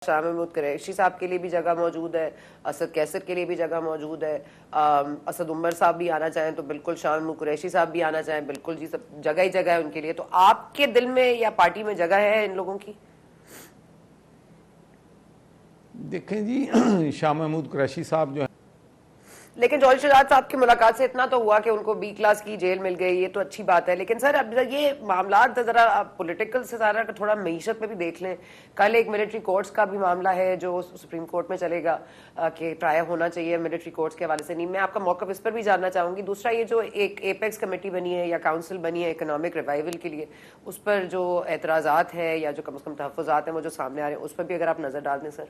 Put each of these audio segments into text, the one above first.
शाह महमूद कुरैशी साहब के लिए भी जगह मौजूद है, असद कैसर के लिए भी जगह मौजूद है, असद उमर साहब भी आना चाहें तो बिल्कुल, शाह महमूद कुरैशी साहब भी आना चाहें बिल्कुल जी, सब जगह ही जगह है उनके लिए। तो आपके दिल में या पार्टी में जगह है इन लोगों की? देखें जी, शाह महमूद कुरैशी साहब जो है, लेकिन जौहरी शहजाद साहब की मुलाकात से इतना तो हुआ कि उनको बी क्लास की जेल मिल गई, ये तो अच्छी बात है। लेकिन सर अब ये मामला जरा पॉलिटिकल से सारा थोड़ा मईशत में भी देख लें। कल एक मिलिट्री कोर्ट्स का भी मामला है जो सुप्रीम कोर्ट में चलेगा कि ट्रायल होना चाहिए मिलिट्री कोर्ट्स के हवाले से। नहीं, मैं आपका मौक़िफ़ इस पर भी जानना चाहूँगी। दूसरा, ये जो एक एपेक्स कमेटी बनी है या काउंसिल बनी है इकोनॉमिक रिवाइवल के लिए, उस पर जो एतराज़ात है या जो कम से कम तहफ़्फ़ुज़ात हैं वो जो सामने आ रहे हैं, उस पर भी अगर आप नज़र डाल दें सर।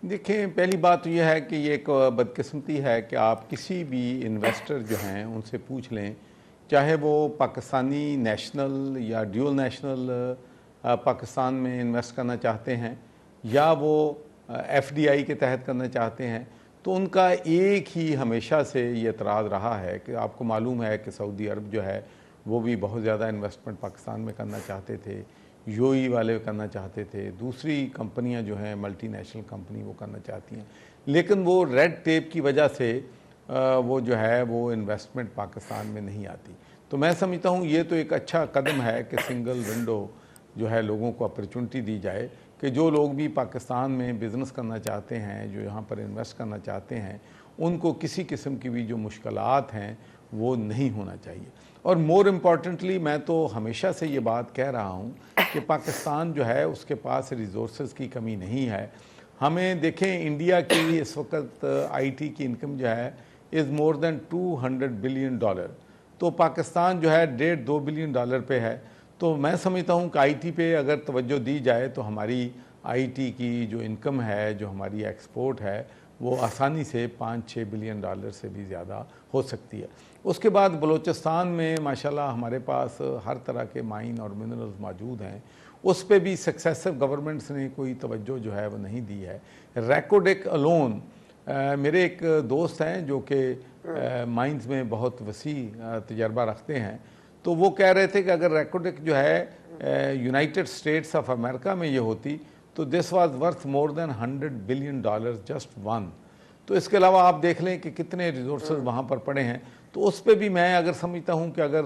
देखें, पहली बात तो यह है कि ये एक बदकिस्मती है कि आप किसी भी इन्वेस्टर जो हैं उनसे पूछ लें, चाहे वो पाकिस्तानी नेशनल या ड्यूल नेशनल पाकिस्तान में इन्वेस्ट करना चाहते हैं या वो एफडीआई के तहत करना चाहते हैं, तो उनका एक ही हमेशा से ये एतराज़ रहा है कि आपको मालूम है कि सऊदी अरब जो है वो भी बहुत ज़्यादा इन्वेस्टमेंट पाकिस्तान में करना चाहते थे, यूएई वाले करना चाहते थे, दूसरी कंपनियां जो हैं मल्टीनेशनल कंपनी वो करना चाहती हैं, लेकिन वो रेड टेप की वजह से वो जो है वो इन्वेस्टमेंट पाकिस्तान में नहीं आती। तो मैं समझता हूँ ये तो एक अच्छा कदम है कि सिंगल विंडो जो है लोगों को अपॉर्चुनिटी दी जाए कि जो लोग भी पाकिस्तान में बिज़नेस करना चाहते हैं, जो यहाँ पर इन्वेस्ट करना चाहते हैं, उनको किसी किस्म की भी जो मुश्किलात हैं वो नहीं होना चाहिए। और मोर इम्पॉर्टेंटली मैं तो हमेशा से ये बात कह रहा हूँ कि पाकिस्तान जो है उसके पास रिसोर्सेज की कमी नहीं है। हमें देखें, इंडिया की इस वक्त आईटी की इनकम जो है इज़ मोर देन $200 बिलियन, तो पाकिस्तान जो है $1.5-2 बिलियन पे है। तो मैं समझता हूँ कि आईटी पे अगर तवज्जो दी जाए तो हमारी आईटी की जो इनकम है, जो हमारी एक्सपोर्ट है, वो आसानी से $5-6 बिलियन से भी ज़्यादा हो सकती है। उसके बाद बलूचिस्तान में माशाल्लाह हमारे पास हर तरह के माइन और मिनरल्स मौजूद हैं, उस पर भी सक्सेसिव गवर्नमेंट्स ने कोई तवज्जो जो है वो नहीं दी है। रैकोडेक अलोन, मेरे एक दोस्त हैं जो कि माइंस में बहुत वसी तजर्बा रखते हैं, तो वो कह रहे थे कि अगर रैकोडेक जो है यूनाइटेड स्टेट्स ऑफ अमेरिका में ये होती तो this was worth more than $100 billion just one. तो इसके अलावा आप देख लें कि कितने रिसोर्सेज वहाँ पर पड़े हैं। तो उस पर भी मैं अगर समझता हूँ कि अगर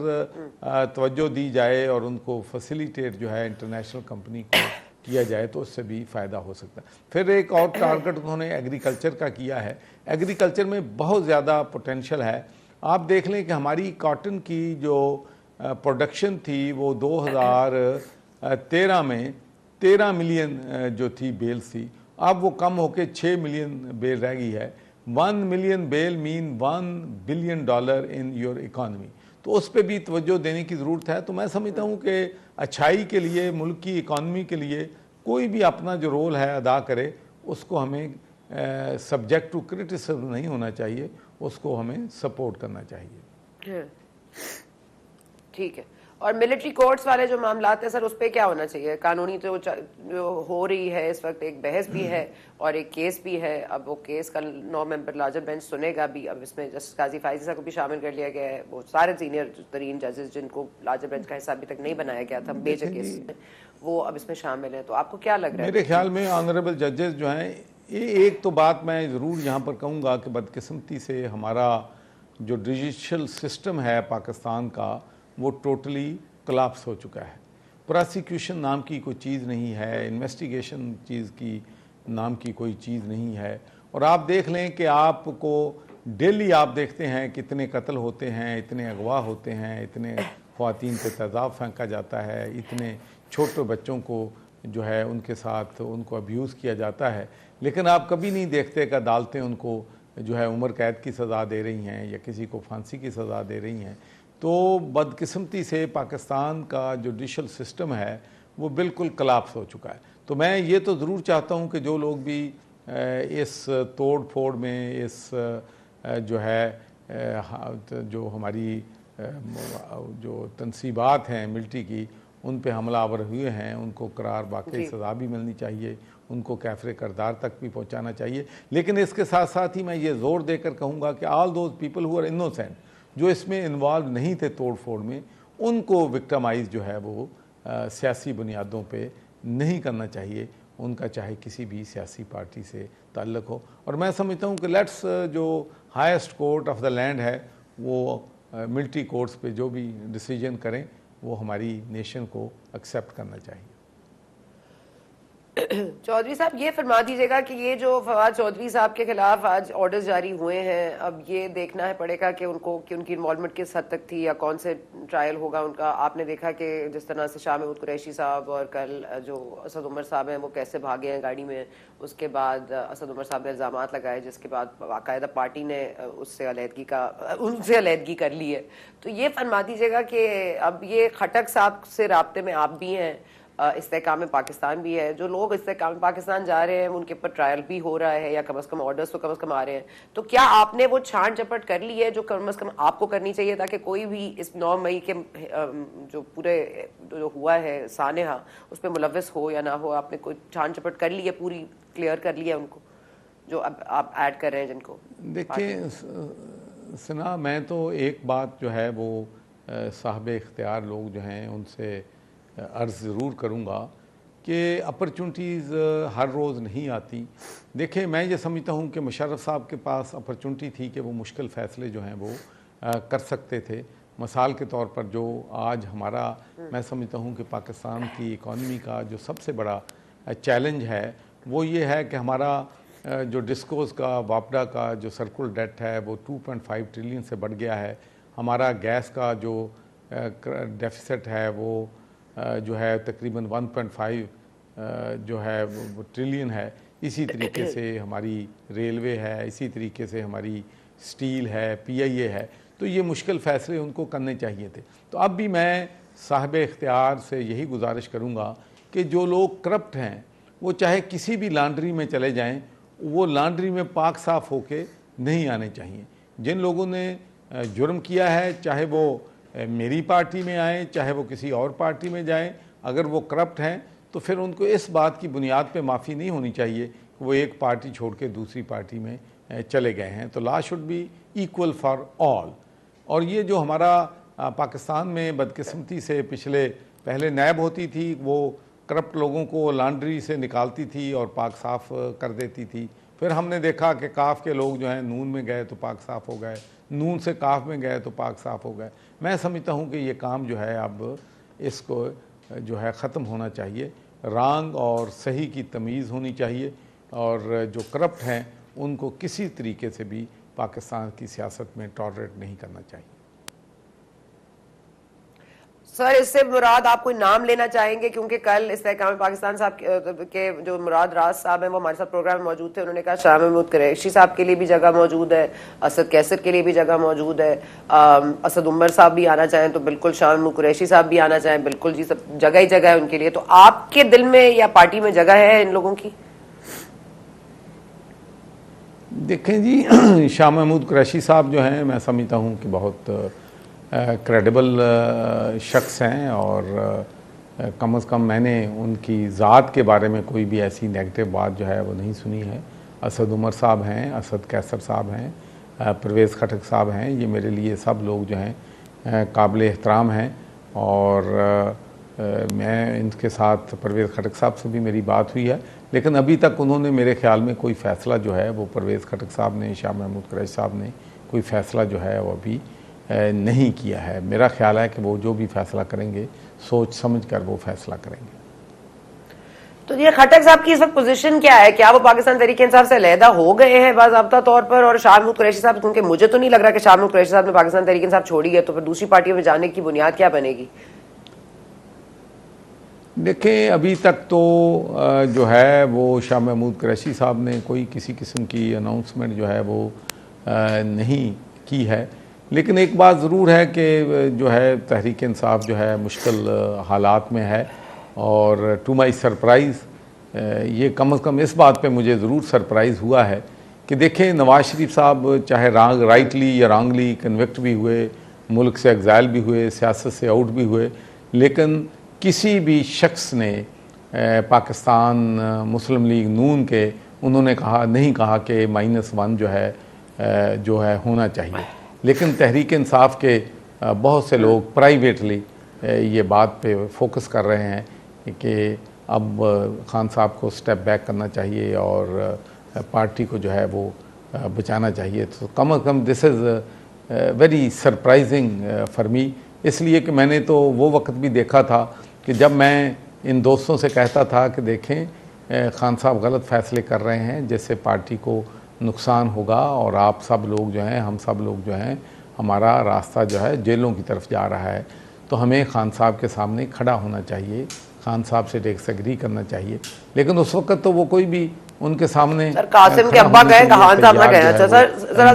तवज्जो दी जाए और उनको फैसिलिटेट जो है इंटरनेशनल कंपनी को किया जाए तो उससे भी फ़ायदा हो सकता है। फिर एक और टारगेट उन्होंने एग्रीकल्चर का किया है। एग्रीकल्चर में बहुत ज़्यादा पोटेंशियल है। आप देख लें कि हमारी कॉटन की जो प्रोडक्शन थी वो 2013 में 13 मिलियन जो थी बेल्स थी, अब वो कम होकर 6 मिलियन बेल रह गई है। 1 million bell mean $1 billion in your economy. तो उस पर भी तवज्जो देने की ज़रूरत है। तो मैं समझता हूँ कि अच्छाई के लिए, मुल्क की इकॉनमी के लिए कोई भी अपना जो रोल है अदा करे, उसको हमें सब्जेक्ट टू क्रिटिसिज्म नहीं होना चाहिए, उसको हमें सपोर्ट करना चाहिए। ठीक है। और मिलिट्री कोर्ट्स वाले जो मामलात हैं सर, उस पर क्या होना चाहिए? कानूनी तो जो हो रही है इस वक्त, एक बहस भी है और एक केस भी है। अब वो केस का 9 मेंबर लार्जर बेंच सुनेगा भी। अब इसमें जस्टिस काजी फायजी साहब को भी शामिल कर लिया गया है। वो सारे सीनियर तरीन जजेस जिनको लार्जर बेंच का हिस्सा अभी तक नहीं बनाया गया था मेजर केस में, वो अब इसमें शामिल है। तो आपको क्या लग रहा है? मेरे ख्याल में ऑनरेबल जजेस जो हैं, ये एक तो बात मैं ज़रूर यहाँ पर कहूँगा कि बदकिस्मती से हमारा जो जुडिशल सिस्टम है पाकिस्तान का वो टोटली कोलैप्स हो चुका है। प्रोसिक्यूशन नाम की कोई चीज़ नहीं है, इन्वेस्टिगेशन चीज़ की नाम की कोई चीज़ नहीं है। और आप देख लें कि आपको डेली आप देखते हैं कितने कत्ल होते हैं, इतने अगवा होते हैं, इतने ख़वातीन पे तेज़ाब फेंका जाता है, इतने छोटे बच्चों को जो है उनके साथ उनको अब्यूज़ किया जाता है, लेकिन आप कभी नहीं देखते कि अदालतें उनको जो है उम्र कैद की सज़ा दे रही हैं या किसी को फांसी की सज़ा दे रही हैं। तो बदकिस्मती से पाकिस्तान का जुडिशल सिस्टम है वो बिल्कुल कोलैप्स हो चुका है। तो मैं ये तो ज़रूर चाहता हूँ कि जो लोग भी इस तोड़ फोड़ में, इस जो है जो हमारी जो तनसीबात हैं मिलिट्री की, उन पे हमलावर हुए हैं, उनको करार वाकई सज़ा भी मिलनी चाहिए, उनको कैफरे करदार तक भी पहुँचाना चाहिए। लेकिन इसके साथ साथ ही मैं ये ज़ोर देकर कहूँगा कि all those people who are innocent, जो इसमें इन्वॉल्व नहीं थे तोड़ फोड़ में, उनको विक्टिमाइज जो है वो सियासी बुनियादों पे नहीं करना चाहिए उनका, चाहे किसी भी सियासी पार्टी से ताल्लुक़ हो। और मैं समझता हूँ कि लेट्स जो highest court of the land है वो मिलिट्री कोर्ट्स पे जो भी डिसीजन करें वो हमारी नेशन को एक्सेप्ट करना चाहिए। चौधरी साहब ये फरमा दीजिएगा कि ये जो फवाद चौधरी साहब के खिलाफ आज ऑर्डर्स जारी हुए हैं, अब ये देखना है पड़ेगा कि उनकी इन्वॉल्वमेंट किस हद तक थी या कौन से ट्रायल होगा उनका। आपने देखा कि जिस तरह से शाह महमूद कुरैशी साहब और कल जो असद उमर साहब हैं वो कैसे भागे हैं गाड़ी में, उसके बाद असद उमर साहब ने इल्ज़ामात लगाए जिसके बाद बाकायदा पार्टी ने उनसे अलहदगी कर ली है। तो ये फरमा दीजिएगा कि अब ये खटक साहब से राब्ते में आप भी हैं, इस्तेहकाम पाकिस्तान भी है, जो लोग इस्तेहकाम पाकिस्तान जा रहे हैं उनके ऊपर ट्रायल भी हो रहा है या कम से कम ऑर्डर्स तो कम से कम आ रहे हैं, तो क्या आपने वो छांट झपट कर ली है जो कम से कम आपको करनी चाहिए ताकि कोई भी इस 9 मई के जो पूरे जो हुआ है सानेहा उस पर मुलव्वस हो या ना हो? आपने कोई छांट झपट कर ली है, पूरी क्लियर कर लिया उनको जो अब आप ऐड कर रहे हैं जिनको? देखिए सना, मैं तो एक बात जो है वो साहब इख्तियार लोग जो हैं उनसे अर्ज़ ज़रूर करूँगा कि अपॉर्चुनिटीज़ हर रोज़ नहीं आती। देखिए, मैं ये समझता हूँ कि मुशर्रफ साहब के पास अपॉर्चुनिटी थी कि वो मुश्किल फ़ैसले जो हैं वो कर सकते थे। मिसाल के तौर पर जो आज हमारा, मैं समझता हूँ कि पाकिस्तान की इकॉनमी का जो सबसे बड़ा चैलेंज है वो ये है कि हमारा जो डिस्कोस का वापडा का जो सर्कुलर डेट है वो 2.5 ट्रिलियन से बढ़ गया है। हमारा गैस का जो डेफिसिट है वो जो है तकरीबन 1.5 जो है वो ट्रिलियन है। इसी तरीके से हमारी रेलवे है, इसी तरीके से हमारी स्टील है, PIA है। तो ये मुश्किल फ़ैसले उनको करने चाहिए थे। तो अब भी मैं साहिब इख्तियार से यही गुजारिश करूँगा कि जो लोग करप्ट हैं वो चाहे किसी भी लॉन्ड्री में चले जाएं, वो लॉन्ड्री में पाक साफ़ होके नहीं आने चाहिए। जिन लोगों ने जुर्म किया है, चाहे वो मेरी पार्टी में आए चाहे वो किसी और पार्टी में जाएं, अगर वो करप्ट हैं तो फिर उनको इस बात की बुनियाद पे माफ़ी नहीं होनी चाहिए कि वो एक पार्टी छोड़ के दूसरी पार्टी में चले गए हैं। तो law should be equal for all. और ये जो हमारा पाकिस्तान में बदकिस्मती से पहले नैब होती थी, वो करप्ट लोगों को लॉन्ड्री से निकालती थी और पाक साफ़ कर देती थी। फिर हमने देखा कि काफ के लोग जो हैं नून में गए तो पाक साफ़ हो गए, नून से काफ में गए तो पाक साफ़ हो गए। मैं समझता हूँ कि ये काम जो है अब इसको जो है ख़त्म होना चाहिए। रंग और सही की तमीज़ होनी चाहिए और जो करप्ट हैं उनको किसी तरीके से भी पाकिस्तान की सियासत में टॉलरेट नहीं करना चाहिए। सर, इससे मुराद आप कोई नाम लेना चाहेंगे? क्योंकि कल इस्तेहकाम पाकिस्तान साहब के जो मुराद राज साहब हैं वो हमारे साथ प्रोग्राम में मौजूद थे। उन्होंने कहा शाह महमूद कुरैशी साहब के लिए भी जगह मौजूद है, असद कैसर के लिए भी जगह मौजूद है, असद उमर साहब भी आना चाहें तो बिल्कुल, शाह महमूद कुरैशी साहब भी आना चाहें बिल्कुल जी, सब जगह ही जगह है उनके लिए। तो आपके दिल में या पार्टी में जगह है इन लोगों की? देखें जी, शाह महमूद कुरैशी साहब जो हैं मैं समझता हूँ कि बहुत क्रेडिबल शख्स हैं और कम से कम मैंने उनकी ज़ात के बारे में कोई भी ऐसी नेगेटिव बात जो है वो नहीं सुनी है। असद उमर साहब हैं, असद कैसर साहब हैं, परवेज़ खटक साहब हैं, ये मेरे लिए सब लोग जो हैं काबिल एहतराम हैं। और मैं इनके साथ परवेज़ खटक साहब से भी मेरी बात हुई है, लेकिन अभी तक उन्होंने मेरे ख़्याल में कोई फ़ैसला जो है वो परवेज़ खटक साहब ने, शाह महमूद कुरैशी साहब ने कोई फ़ैसला जो है वो अभी नहीं किया है। मेरा ख्याल है कि वो जो भी फैसला करेंगे सोच समझ कर वो फैसला करेंगे। तो ये खटक साहब की इस वक्त पोजीशन क्या है? क्या वो पाकिस्तान तहरीक इंसाफ से अलहदा हो गए हैं बाज़ाब्ता तौर पर? और शाह महमूद कुरैशी साहब, क्योंकि मुझे तो नहीं लग रहा कि शाह महमूद कुरैशी साहब ने पाकिस्तान तहरीक इंसाफ छोड़ी है, तो फिर दूसरी पार्टियों में जाने की बुनियाद क्या बनेगी? देखें, अभी तक तो जो है वो शाह महमूद कुरैशी साहब ने कोई किसी किस्म की अनाउंसमेंट जो है वो नहीं की है। लेकिन एक बात ज़रूर है कि जो है तहरीक इंसाफ जो है मुश्किल हालात में है। और टू माई सरप्राइज़ ये कम से कम इस बात पे मुझे ज़रूर सरप्राइज़ हुआ है कि देखें, नवाज़ शरीफ साहब चाहे राइटली या रॉन्गली कन्विक्ट भी हुए, मुल्क से एग्ज़ाइल भी हुए, सियासत से आउट भी हुए, लेकिन किसी भी शख्स ने पाकिस्तान मुस्लिम लीग नून के उन्होंने नहीं कहा कि -1 जो है होना चाहिए। लेकिन तहरीक इंसाफ के बहुत से लोग प्राइवेटली ये बात पे फोकस कर रहे हैं कि अब खान साहब को स्टेप बैक करना चाहिए और पार्टी को जो है वो बचाना चाहिए। तो कम से come this is very surprising for me, इसलिए कि मैंने तो वो वक्त भी देखा था कि जब मैं इन दोस्तों से कहता था कि देखें खान साहब गलत फ़ैसले कर रहे हैं जिससे पार्टी को नुकसान होगा और आप सब लोग जो हैं, हम सब लोग जो हैं, हमारा रास्ता जो है जेलों की तरफ जा रहा है, तो हमें खान साहब के सामने खड़ा होना चाहिए, खान साहब से डिसएग्री करना चाहिए। लेकिन उस वक्त तो वो कोई भी उनके सामने सर कासिम के अब्बा गए, खान साहब ना गए। अच्छा सर, जरा